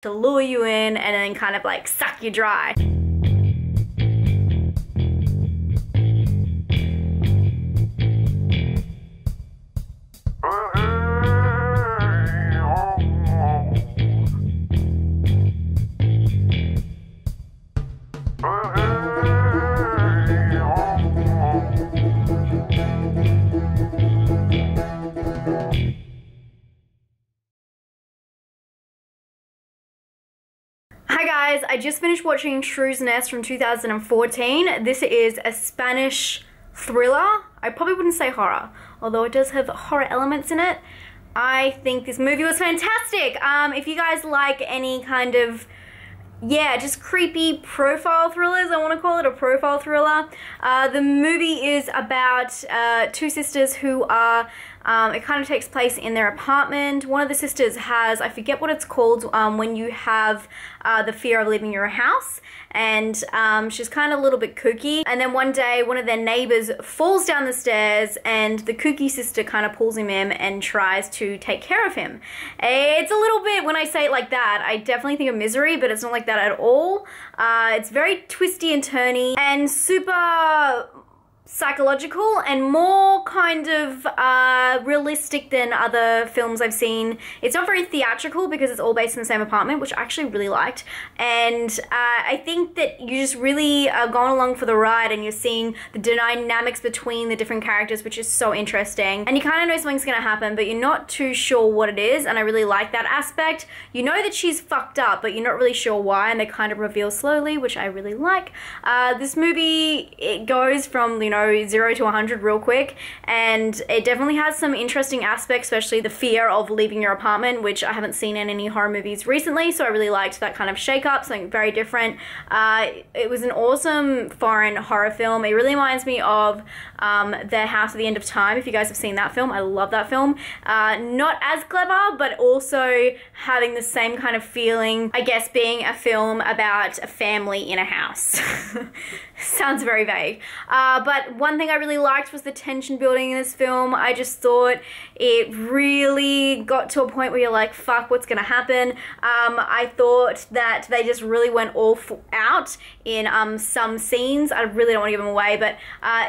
to lure you in and then kind of like suck you dry. Hi guys, I just finished watching Shrew's Nest from 2014. This is a Spanish thriller. I probably wouldn't say horror, although it does have horror elements in it. I think this movie was fantastic. If you guys like any kind of, yeah, just creepy profile thrillers, I want to call it a profile thriller. The movie is about two sisters who are, it kind of takes place in their apartment. One of the sisters has, I forget what it's called, when you have the fear of leaving your house, and she's kind of a little bit kooky. And then one day, one of their neighbors falls down the stairs, and the kooky sister kind of pulls him in and tries to take care of him. It's a little bit, when I say it like that, I definitely think of Misery, but it's not like that at all. It's very twisty and turny and super psychological and more kind of realistic than other films I've seen. It's not very theatrical because it's all based in the same apartment, which I actually really liked. And I think that you just really are going along for the ride and you're seeing the dynamics between the different characters, which is so interesting. And you kind of know something's gonna happen, but you're not too sure what it is, and I really like that aspect. You know that she's fucked up, but you're not really sure why, and they kind of reveal slowly, which I really like. This movie, it goes from, you know, 0 to 100 real quick, and it definitely has some interesting aspects, especially the fear of leaving your apartment, which I haven't seen in any horror movies recently, so I really liked that kind of shake-up, something very different. It was an awesome foreign horror film. It really reminds me of The House at the End of Time, if you guys have seen that film. I love that film. Not as clever, but also having the same kind of feeling, I guess, being a film about a family in a house. Sounds very vague. But one thing I really liked was the tension building in this film. I just thought it really got to a point where you're like, fuck, what's gonna happen? I thought that they just really went all out in some scenes. I really don't want to give them away, but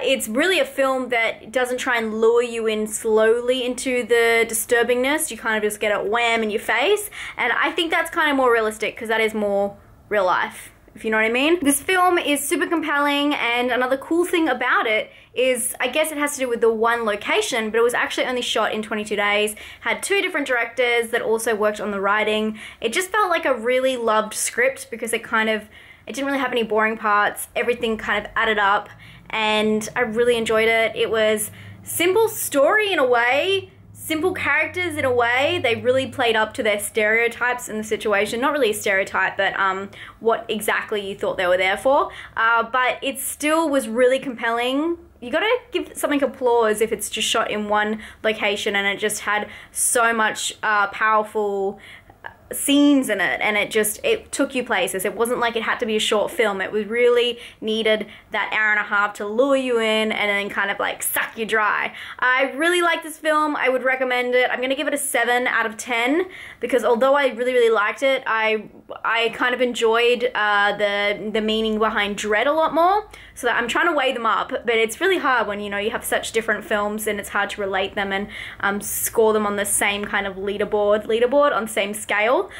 it's really a film that doesn't try and lure you in slowly into the disturbingness. You kind of just get it wham in your face, and I think that's kind of more realistic because that is more real life, if you know what I mean. This film is super compelling, and another cool thing about it is, I guess it has to do with the one location, but it was actually only shot in 22 days, had 2 different directors that also worked on the writing. It just felt like a really loved script because it didn't really have any boring parts. Everything kind of added up, and I really enjoyed it. It was simple story in a way, simple characters in a way. They really played up to their stereotypes in the situation. Not really a stereotype, but what exactly you thought they were there for. But it still was really compelling. You gotta give something applause if it's just shot in one location and it just had so much powerful scenes in it, and it took you places. It wasn't like it had to be a short film. It was really needed that hour and a half to lure you in and then kind of like suck you dry. I really like this film. I would recommend it. I'm gonna give it a 7 out of 10 because although I really liked it, I kind of enjoyed the meaning behind dread a lot more. So that I'm trying to weigh them up, but it's really hard when, you know, you have such different films and it's hard to relate them and score them on the same kind of leaderboard on the same scale.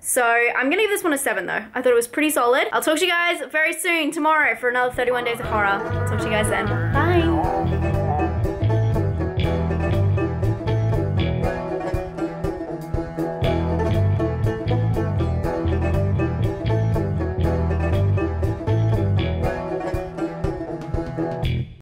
So I'm gonna give this one a 7 though. I thought it was pretty solid. I'll talk to you guys very soon tomorrow for another 31 Days of Horror. Talk to you guys then. Bye.